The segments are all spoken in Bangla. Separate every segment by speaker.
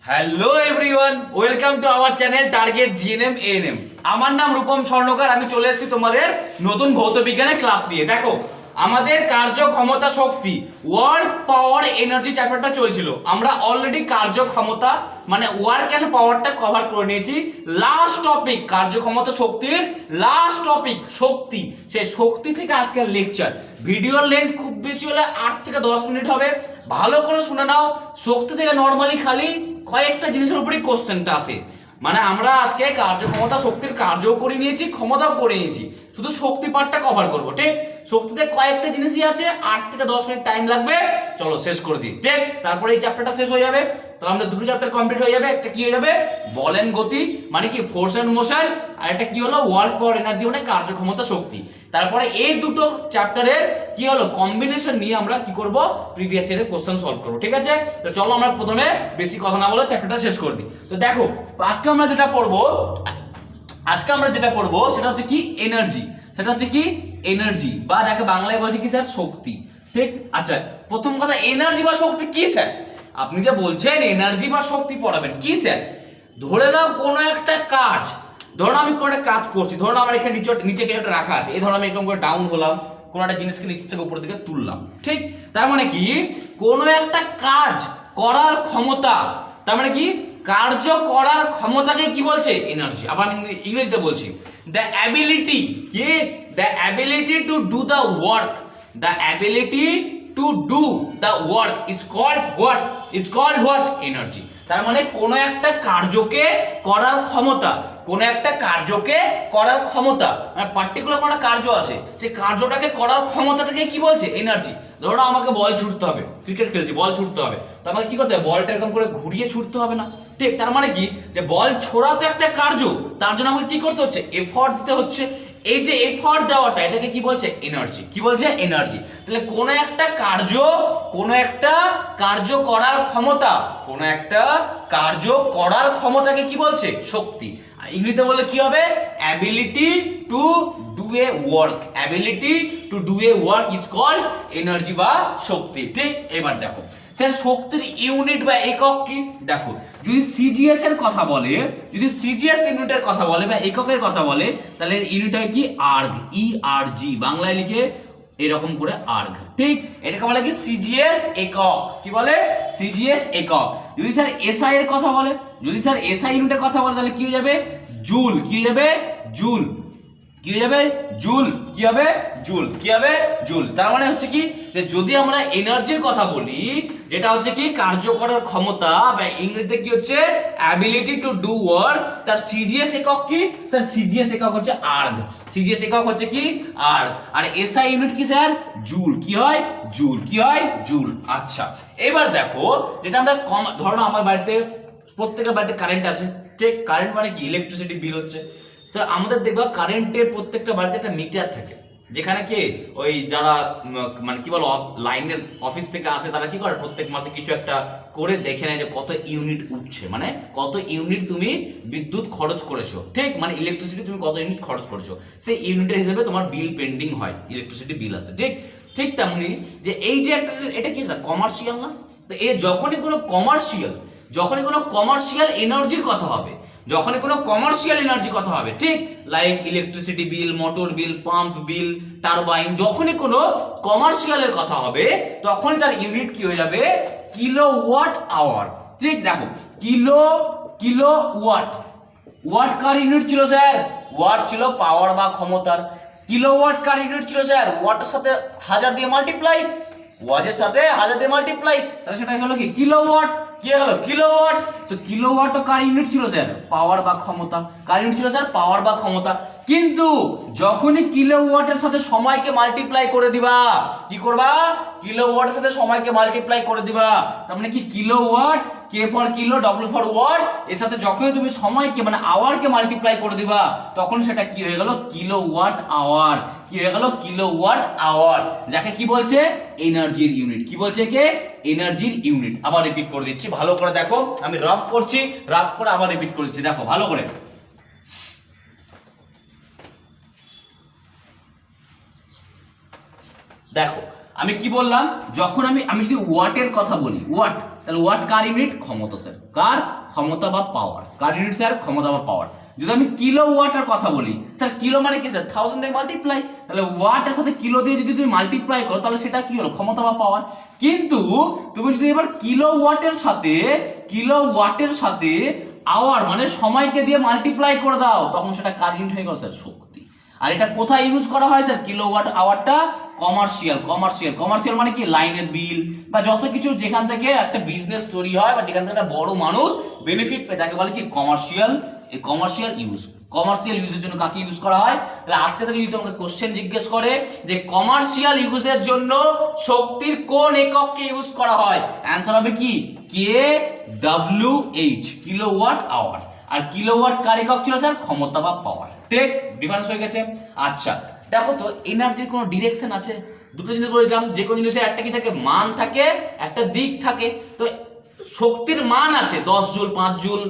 Speaker 1: Hello everyone, welcome to our channel target GNM ANM. আমার নাম রূপম স্বর্ণকার। আমি চলে এসেছি তোমাদের নতুন ভৌত বিজ্ঞানের ক্লাস নিয়ে। দেখো, আমাদের কার্যক্ষমতা শক্তি ওয়ার্ক পাওয়ার এনার্জি চ্যাপ্টারটা চলছিল। আমরা অলরেডি কার্যক্ষমতা মানে ওয়ার্ক অ্যান্ড পাওয়ারটা কভার করে নিয়েছি। লাস্ট টপিক কার্যক্ষমতা শক্তির লাস্ট টপিক শক্তি। সেই শক্তি থেকে আজকের লেকচার। ভিডিওর লেন্থ খুব বেশি হলে 8 থেকে 10 মিনিট হবে। ভালো করে শুনে নাও। শক্তি থেকে নর্মালি খালি কয়েকটা জিনিসের উপরই কোশ্চেনটা আসে। মানে আমরা আজকে কার্যক্ষমতা শক্তির কার্যও করে নিয়েছি, ক্ষমতাও করে নিয়েছি, শুধু শক্তি পার্টটা কভার করবো। ঠিক, শক্তিতে কয়েকটা জিনিসই আছে, 8 থেকে 10 মিনিট টাইম লাগবে। চলো শেষ করে দিই। ঠিক, তারপরে এই চ্যাপ্টারটা শেষ হয়ে যাবে। তাহলে আমাদের দুটো চ্যাপ্টার কমপ্লিট হয়ে যাবে। একটা কি হয়ে যাবে, বল এন্ড গতি মানে কি ফোর্স এন্ড মোশন, আর একটা কি হলো ওয়ার্ক পাওয়ার এনার্জি মানে কার্যক্ষমতা শক্তি। তারপরে এই দুটো চ্যাপ্টারের কি হলো কম্বিনেশন নিয়ে আমরা কি করব, প্রিভিয়াস ইয়ারের কোশ্চেন সলভ করব। ঠিক আছে, তো চলো আমরা প্রথমে বেশি কথা না বলে চ্যাপ্টারটা শেষ করে দিই। তো দেখো, আজকে আমরা যেটা পড়বো সেটা হচ্ছে কি এনার্জি। সেটা হচ্ছে কি এনার্জি, বা যাকে বাংলায় বলছে কি স্যার, শক্তি। ঠিক, আচ্ছা প্রথম কথা, এনার্জি বা শক্তি কি স্যার? আপনি যে বলছেন এনার্জি বা শক্তি পড়াবেন, কি স্যার? ধরে নাও কোনো একটা কাজ, ধরো আমি কোনো একটা কাজ করছি, ধরো আমার এখানে নিচে কিছু একটা রাখা আছে, এই ধরো আমি এরকম করে ডাউন হলাম, কোনো একটা জিনিসকে নিচ থেকে উপর দিকে তুললাম। ঠিক, তার মানে কি কোনো একটা কাজ করার ক্ষমতা, তার মানে কি কার্য করার ক্ষমতাকে কি বলছে, এনার্জি। আবার ইংরেজিতে বলছি, দ্য অ্যাবিলিটি কি, the ability to do the work, the ability to do the work is called what, is called what, energy. তার মানে কোনো একটা কার্যকে করার ক্ষমতা, কোনো একটা কার্যকে করার ক্ষমতা, মানে পার্টিকুলার কোনো কার্য আছে, সেই কার্যটাকে করার ক্ষমতাটাকে কি বলছে, এনার্জি। ধরো আমাকে বল ছুটতে হবে, ক্রিকেট খেলছি, বল ছুটতে হবে, তো আমাকে কি করতে হবে, বলটা এরকম করে ঘুরিয়ে ছুটতে হবে না? ঠিক, তার মানে কি যে বল ছোড়া তো একটা কার্য, তার জন্য আমাকে কি করতে হচ্ছে, এফর্ট দিতে হচ্ছে। এই যে এফর্ট দেওয়াটা, এটাকে কি বলছে, এনার্জি। কি বলছে, এনার্জি। তাহলে কোনো একটা কার্য করার ক্ষমতা, কোনো একটা কার্য করার ক্ষমতাকে কি বলছে, শক্তি। ইংরেজিতে বললে কি হবে, ability to do a work, ability to do a work is called energy বা শক্তি। ঠিক, এবার দেখো স্যার শক্তির ইউনিট বা একক কি। দেখো, যদি সিজিএস এর কথা বলে, যদি সিজিএস ইউনিটের কথা বলে বা এককের কথা বলে, তাহলে ইউনিট হয় কি আর্গ, ইআরজি, বাংলায় লিখে এরকম করে আর্গ। ঠিক, এটাকে বলে কি সিজিএস একক। কি বলে, সিজিএস একক। যদি স্যার এসআই এর কথা বলে, যদি স্যার এসআই ইউনিটের কথা বলে, তাহলে কি হয়ে যাবে, জুল। কি হয়ে যাবে, জুল। কি হয়ে যাবে, জুল। কি হবে, জুল। কি হবে, জুল। তার মানে হচ্ছে কি যে যদি আমরা এনার্জির কথা বলি, যেটা হচ্ছে কি কার্য করার ক্ষমতা, বা ইংরেজিতে কি হচ্ছে অ্যাবিলিটি টু ডু ওয়ার্ক, তার সিজিএস একক কি স্যার, সিজিএস একক হচ্ছে আর্গ। সিজিএস একক হচ্ছে কি আর্গ। আর এসআই ইউনিট কি স্যার, জুল। কি হয়, জুল। কি হয়, জুল। আচ্ছা, এবার দেখো যেটা আমরা ধরো আমার বাড়িতে, প্রত্যেকের বাড়িতে কারেন্ট আছে। ঠিক, কারেন্ট মানে কি ইলেকট্রিসিটি বিল হচ্ছে। তো আমাদের দেখবা কারেন্টের প্রত্যেকটা বাড়িতে একটা মিটার থাকে, যেখানে কি ওই যারা মানে কি বলো লাইনের অফিস থেকে আসে, তারা কি করে প্রত্যেক মাসে কিছু একটা করে দেখে নেয় যে কত ইউনিট উঠছে, মানে কত ইউনিট তুমি বিদ্যুৎ খরচ করেছো। ঠিক, মানে ইলেকট্রিসিটি তুমি কত ইউনিট খরচ করেছো, সেই ইউনিটের হিসেবে তোমার বিল পেন্ডিং হয়, ইলেকট্রিসিটি বিল আসে। ঠিক, ঠিক তেমনি যে এই যে একটা, এটা কি না কমার্শিয়াল না? তো যখনই কোনো কমার্শিয়াল এনার্জির কথা হবে, যখনই কোনো কমার্শিয়াল এনার্জি কথা হবে, ঠিক লাইক ইলেকট্রিসিটি বিল, মোটর বিল, পাম্প বিল, টারবাইন, যখনই কোনো কমার্শিয়ালের কথা হবে, তখনই তার ইউনিট কি হয়ে যাবে, কিলোওয়াট আওয়ার। ঠিক, দেখো কিলোওয়াট, ওয়াট কার ইউনিট ছিল স্যার, ওয়াট ছিল পাওয়ার বা ক্ষমতার। কিলোওয়াট কার ইউনিট ছিল স্যার, ওয়াটের সাথে 1000 দিয়ে মাল্টিপ্লাই, ওয়াটের সাথে 1000 দিয়ে মাল্টিপ্লাই, তাহলে সেটা হলো কি কিলোওয়াট। কি হলো, কিলোওয়াট। তো কিলোওয়াটও কার ইউনিট ছিল স্যার, পাওয়ার বা ক্ষমতা। কার ইউনিট ছিল স্যার, পাওয়ার বা ক্ষমতা। কিন্তু যখনই কিলোওয়াটের সাথে সময়কে মাল্টিপ্লাই করে দিবা, কি করবা, কিলোওয়াটের সাথে সময়কে মাল্টিপ্লাই করে দিবা, তার মানে কি kilowatt, K for kilo, W for watt, এর সাথে যখনই তুমি সময়কে মানে আওয়ারকে মাল্টিপ্লাই করে দিবা, তখন সেটা কি হয়ে গেল, কিলোওয়াট আওয়ার। কি হয়ে গেল, কিলোওয়াট আওয়ার, যাকে কি বলছে, এনার্জির ইউনিট। কি বলছে কে, এনার্জির ইউনিট। আবার রিপিট করে দিচ্ছি, ভালো করে দেখো, আমি রাফ করছি, রাফ করে আবার রিপিট করে দিচ্ছি, দেখো ভালো করে। দেখো আমি কি বললাম, যখন আমি যদি ওয়াটের কথা বলি, ওয়াট তাহলে ওয়াট কার ইউনিট? ক্ষমতা স্যার। কার? ক্ষমতা বা পাওয়ার। কার ইউনিট স্যার? ক্ষমতা বা পাওয়ার। যদি আমি কিলো ওয়াটের কথা বলি স্যার, কিলো মানে কি স্যার? 1000 দিয়ে মাল্টিপ্লাই। তাহলে ওয়াটের সাথে কিলো দিয়ে যদি তুমি মাল্টিপ্লাই করো তাহলে সেটা কি হলো? ক্ষমতা বা পাওয়ার। কিন্তু তুমি যদি এবার কিলো ওয়াটের সাথে আওয়ার মানে সময়কে দিয়ে মাল্টিপ্লাই করে দাও, তখন সেটা কার ইউনিট হয়ে গেল স্যার? শক্তি। আর এটা কোথায় ইউজ করা হয় স্যার? কিলোওয়াট আওয়ারটা কমার্শিয়াল মানে কি? লাইনের বিল বা যত কিছু যেখান থেকে একটা বিজনেস তৈরি হয় বা যেখান থেকে একটা বড় মানুষ বেনিফিট পায় তাকে বলে কি? কমার্শিয়াল ইউজের জন্য কাকে ইউজ করা হয়? তাহলে আজকে থেকে যদি তোমাকে কোশ্চেন জিজ্ঞেস করে যে কমার্শিয়াল ইউজের জন্য শক্তির কোন একককে ইউজ করা হয়, অ্যানসার হবে কি? KWH, kilowatt hour. আর কিলোওয়াট কার একক ছিল স্যার? ক্ষমতা বা পাওয়ার। ঠিক ডিফারেন্স হয়ে গেছে। আচ্ছা দেখো তো, এনার্জির কোনো ডিরেকশন আছে? দুটো জিনিস বলেছিলাম, যে কোনো জিনিসের একটা কি থাকে? মান থাকে, একটা দিক থাকে। তো শক্তির মান আছে 10 জুল, 5 জুল,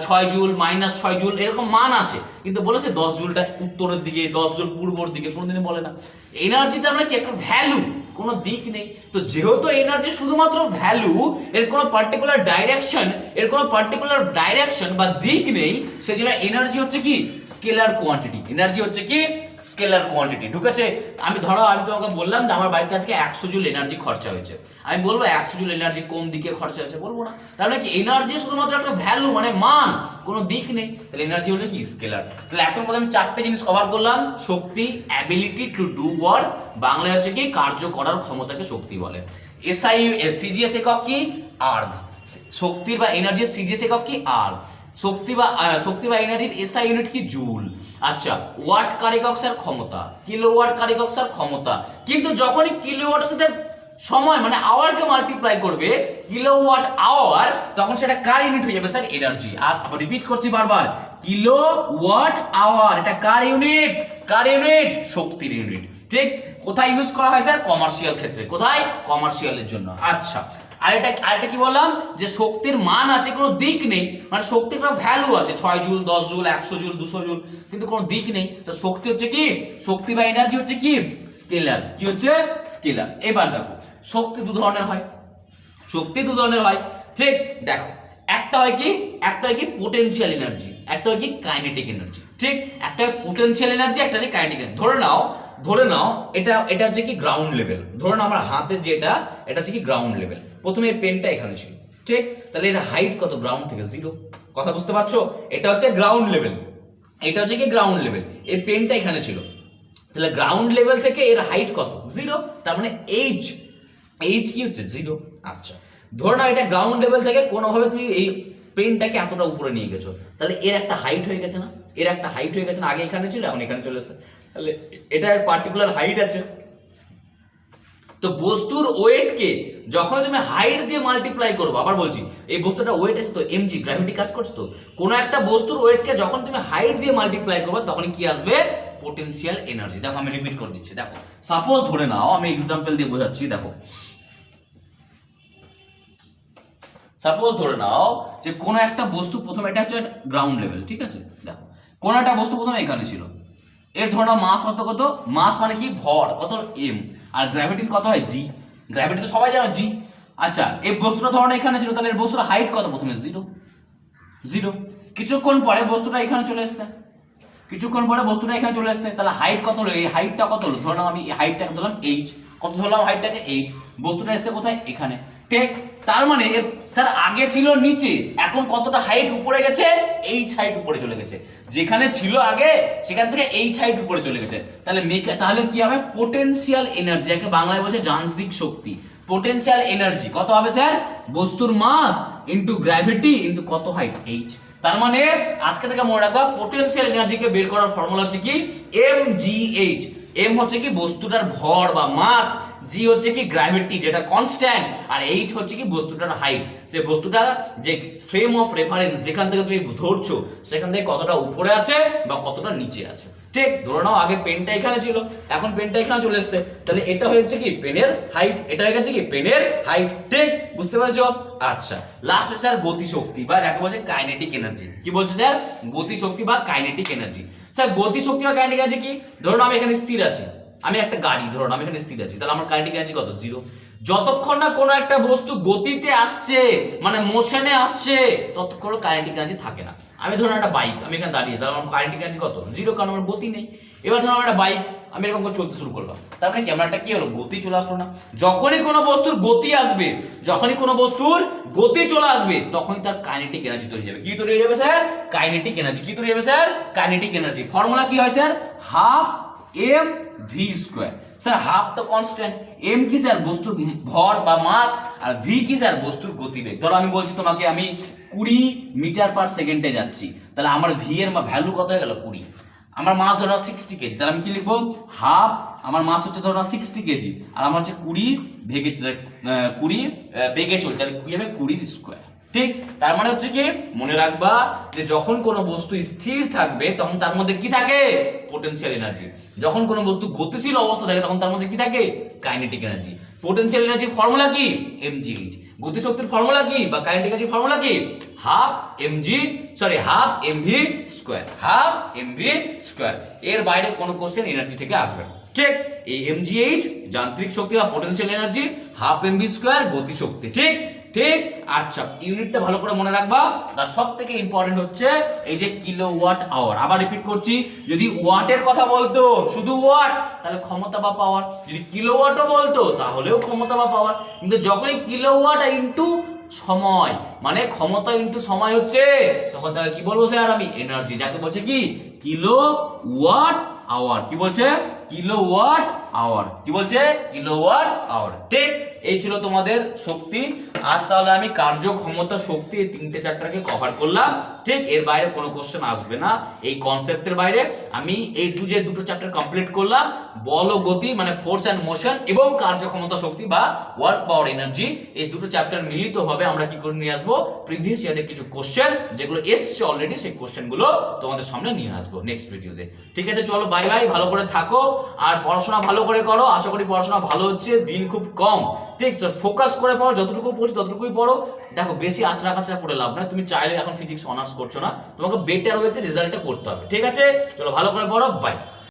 Speaker 1: 6 জুল, -6 জুল, এরকম মান আছে, কিন্তু বলেছে 10 জুলটা উত্তরের দিকে, 10 জুল পূর্বর দিকে, কোনোদিনই বলে না। এনার্জি তার মানে কি? একটা ভ্যালু, কোনো দিক নেই। তো যেহেতু এনার্জি শুধুমাত্র ভ্যালু, এর কোনো পার্টিকুলার ডাইরেকশন বা দিক নেই, সেজন্য এনার্জি হচ্ছে কি? Scalar quantity. ঢুকেছে? আমি তোমাকে বললাম যে আমার বাড়িতে আজকে 100 জুল এনার্জি খরচা হয়েছে, আমি বলবো 100 জুল এনার্জি কোন দিকে খরচা হয়েছে? বলবো না। তার মানে কি? এনার্জি শুধুমাত্র একটা ভ্যালু মানে মান, কোনো দিক নেই। তাহলে এনার্জি হলো কি? স্কেলার। তাহলে এখন পর্যন্ত আমি 4টে জিনিস কভার করলাম। শক্তি, অ্যাবিলিটি টু ডু ওয়ার্ক, বাংলায় হচ্ছে কি? কার্য করার ক্ষমতাকে শক্তি বলে। সিজিএস একক কি? আর্গ। শক্তির বা এনার্জির সিজিএস একক কি? আর্গ। শক্তি বা এনার্জির এসআই ইউনিট কি? জুল। আচ্ছা, ওয়াট কার একক স্যার? ক্ষমতা। কিলোওয়াট কার একক স্যার? ক্ষমতা। কিন্তু যখনই কিলোওয়াটের সাথে সময় মানে আওয়ারকে মাল্টিপ্লাই করবে, কিলোওয়াট আওয়ার, তখন সেটা কার ইউনিট হয়ে যাবে স্যার? এনার্জি। আর রিপিট করছি বারবার, কিলোওয়াট আওয়ার এটা কার ইউনিট? শক্তির ইউনিট। ঠিক? কোথায় ইউজ করা হয় স্যার? কমার্শিয়াল ক্ষেত্রে। কোথায়? কমার্শিয়ালের জন্য। আচ্ছা, আরেকটা কি বললাম? যে শক্তির মান আছে, কোনো দিক নেই, মানে শক্তির একটা ভ্যালু আছে 6 জুল, 10 জুল, 100 জুল, 200 জুল, কিন্তু কোনো দিক নেই। তো শক্তি হচ্ছে কি? শক্তি বা এনার্জি হচ্ছে কি? স্কেলার। কি হচ্ছে? স্কেলার। এবার দেখো, শক্তি দু ধরনের হয়। ঠিক? দেখো, একটা হয় কি পোটেনশিয়াল এনার্জি, একটা হয় কি কাইনেটিক এনার্জি। ঠিক? একটা পোটেনশিয়াল এনার্জি, একটা হচ্ছে কাইনেটিক এনার্জি। ধরে নাও এটা হচ্ছে কি গ্রাউন্ড লেভেল। ধরে নাও আমার হাতের যেটা, এটা হচ্ছে কি গ্রাউন্ড লেভেল। প্রথমে এই পেনটা এখানে ছিল। ঠিক? তাহলে এর হাইট কত? গ্রাউন্ড থেকে 0। কথা বুঝতে পারছো? এটা হচ্ছে গ্রাউন্ড লেভেল, এই পেনটা এখানে ছিল। তাহলে গ্রাউন্ড লেভেল থেকে এর হাইট কত? 0। তার মানে এইচ কি হচ্ছে? 0। আচ্ছা, ধরে নাও এটা গ্রাউন্ড লেভেল থেকে কোনোভাবে তুমি এই পেনটাকে এতটা উপরে নিয়ে গেছো, তাহলে এর একটা হাইট হয়ে গেছে না? আগে এখানে ছিল, এখন এখানে চলে এসেছে, তাহলে এটার পার্টিকুলার হাইট আছে। তো বস্তুর ওয়েটকে যখন তুমি হাইট দিয়ে মাল্টিপ্লাই করবো, আবার বলছি, এই বস্তুটা ওয়েট আছে তো এমজি, গ্র্যাভিটি কাজ করছে। তো কোনো একটা বস্তুর ওয়েটকে যখন তুমি হাইট দিয়ে মাল্টিপ্লাই করবে, তখন কি আসবে? Potential energy. দেখো আমি রিপিট করে দিচ্ছি। দেখো, সাপোজ ধরে নাও, আমি এক্সাম্পল দিয়ে বোঝাচ্ছি। দেখো, সাপোজ ধরে নাও যে কোনো একটা বস্তু প্রথমে, এটা হচ্ছে গ্রাউন্ড লেভেল, ঠিক আছে? দেখো, কোনো একটা বস্তু প্রথমে এখানে ছিল, এর ধরে নাও মাস কত? মাস মানে কি? ভর কত? এম। আর গ্র্যাভিটির কত হয়? জি। গ্র্যাভিটি তো সবাই জানো, জি। আচ্ছা, এই বস্তুটা ধরো এখানে ছিল, তাহলে এর বস্তুর হাইট কত? প্রথমে 0। কিছুক্ষণ পরে বস্তুটা এখানে চলে এসেছে, তাহলে হাইট কত হলো? এই হাইটটা কত হলো? ধরে নাও আমি এই হাইটটাকে ধরলাম এইচ। কত ধরলাম হাইটটাকে? এইচ। বস্তুটা এসেছে কোথায়? এখানে। ঠিক? তার মানে এর স্যার আগে ছিল নিচে, এখন কতটা হাইট উপরে গেছে? এইচ হাইট উপরে চলে গেছে। যেখানে ছিল আগে সেখান থেকে এইচ হাইট উপরে চলে গেছে। তাহলে কি হবে? পোটেনশিয়াল এনার্জি, যাকে বাংলায় বলছে যান্ত্রিক শক্তি। পোটেনশিয়াল এনার্জি কত হবে স্যার? বস্তুর মাস ইনটু গ্র্যাভিটি ইনটু কত? Height, H. তার মানে আজকে থেকে মনে রাখবা, পোটেনশিয়াল এনার্জিকে বের করার ফর্মুলা হচ্ছে কি? mgh। এম হচ্ছে কি বস্তুটার ভর বা মাস, জি হচ্ছে কি গ্র্যাভিটি যেটা কনস্ট্যান্ট, আর এইচ হচ্ছে কি বস্তুটার হাইট, যে বস্তুটা যে ফ্রেম অফ রেফারেন্স যেখান থেকে তুমি ধরছো সেখান থেকে কতটা উপরে আছে বা কতটা নিচে আছে। ঠিক? ধরে নাও আগে পেনটা এখানে ছিল, এখন পেনটা এখানে চলে এসেছে, তাহলে এটা হচ্ছে কি পেনের হাইট, এটা হয়ে গেছে কি পেনের হাইট। ঠিক? বুঝতে পেরেছো? আচ্ছা, লাস্ট স্যার গতিশক্তি বা যাকে বলছে কাইনেটিক এনার্জি। কি বলছে স্যার? গতিশক্তি বা কাইনেটিক এনার্জি। স্যার গতিশক্তি বা কাইনেটিক এনার্জি কি? ধরুন আমি এখানে স্থির আছি, আমি একটা গাড়ি, ধরুন আমি এখানে স্থির আছি, তাহলে আমার কাইনেটিক এনার্জি কত? 0। যতক্ষণ না কোনো একটা বস্তু গতিতে আসছে মানে মোশনে আসছে ততক্ষণ কাইনেটিক এনার্জি থাকে না। আমি ধরুন একটা বাইক, আমি এখানে দাঁড়িয়ে, তাহলে আমার কাইনেটিক এনার্জি কত? জিরো, কারণ আমার গতি নেই। এবার ধরুন আমার একটা বাইক, আমি এরকম করে চলতে শুরু করলাম, তার মানে কি আমার একটা কি হলো? গতি চলে আসলো না? যখনই কোনো বস্তুর গতি আসবে, যখনই কোনো বস্তুর গতি চলে আসবে, তখনই তার কাইনেটিক এনার্জি তৈরি হবে। কি তৈরি হয়ে যাবে স্যার? Kinetic energy. কি তৈরি হবে স্যার? Kinetic energy. ফর্মুলা কি হয় sir? Half M V square. Sir half তো কনস্ট্যান্ট, এম কি স্যার? বস্তুর ভর বা মাস, আর ভি কি স্যার? বস্তুর গতিবেগ। ধরো আমি বলছি তোমাকে আমি 20 মিটার পার সেকেন্ডে যাচ্ছি, তাহলে আমার ভি এর ভ্যালু কত হয়ে গেল? 20। আমার মাস ধরো 60 কেজি, তাহলে আমি কি লিখবো? হাফ, আমার মাস হচ্ছে ধরো 60 কেজি, আর আমার হচ্ছে 20 বেগে চলছে, তাহলে কি হবে? 20 স্কোয়ার। ঠিক, তার মানে হচ্ছে কি, মনে রাখবা যে যখন কোনো বস্তু স্থির থাকবে তখন তার মধ্যে কি থাকে? Potential energy. যখন কোনো বস্তু গতিশীল অবস্থা থাকে তখন তার মধ্যে কি থাকে? Kinetic energy. Potential energy formula কি? mgh। গতিশক্তির ফর্মুলা কি বা কাইনেটিক এনার্জি ফর্মুলা কি? Half mv square, half mv square. এর বাইরে কোনো কোশ্চেন এনার্জি থেকে আসবে না। ঠিক, এই mgh যান্ত্রিক শক্তি বা potential energy, half mv square গতি শক্তি। ঠিক ঠিক, আচ্ছা ইউনিটটা ভালো করে মনে রাখবা। তার সব থেকে ইম্পর্টেন্ট হচ্ছে এই যে কিলোওয়াট আওয়ার। আবার রিপিট করছি, যদি ওয়াটের কথা বলতো, শুধু ওয়াট, তাহলে ক্ষমতা বা পাওয়ার। যদি কিলোওয়াটও বলতো তাহলেও ক্ষমতা বা পাওয়ার। কিন্তু যখনই কিলোওয়াট ইনটু সময়, মানে ক্ষমতা ইনটু সময় হচ্ছে, তখন তাকে কি বলবো স্যার? আমি এনার্জি, যাকে বলছে কি কিলোওয়াট আওয়ার। কি বলছে? Kilowatt hour. কি বলছে? Kilowatt hour. ঠিক, এই ছিল তোমাদের শক্তি। আজ তাহলে আমি কার্য, ক্ষমতা, শক্তি এই তিনটে চ্যাপ্টারকে কভার করলাম। ঠিক, এর বাইরে কোনো কোশ্চেন আসবে না। এই কনসেপ্টের বাইরে আমি এই যে দুটো চ্যাপ্টার কমপ্লিট করলাম, বল ও গতি মানে ফোর্স এন্ড মোশন, এবং কার্য, ক্ষমতা, শক্তি বা ওয়ার্ক পাওয়ার এনার্জি, এই দুটো চ্যাপ্টার মিলিতভাবে আমরা কি করে নিয়ে আসবো? প্রিভিয়াস ইয়ারের কিছু কোশ্চেন যেগুলো এসছে অলরেডি, সেই কোশ্চেনগুলো তোমাদের সামনে নিয়ে আসবো নেক্সট ভিডিওতে। ঠিক আছে, চলো বাই বাই, ভালো করে থাকো আর পড়াশোনা ভালো করে করো। আশা করি পড়াশোনা ভালো হচ্ছে, দিন খুব কম। ঠিক, ফোকাস করে পড়ো, যতটুকু পড়ছি ততটুকুই পড়ো। দেখো বেশি আচড়া কাচড়া পড়ে লাভ নয়। তুমি চাইলে এখন ফিজিক্স অনার্স করছো না, তোমাকে বেটার ওয়েতে রেজাল্টটা করতে হবে। ঠিক আছে, চলো ভালো করে পড়ো, বাই।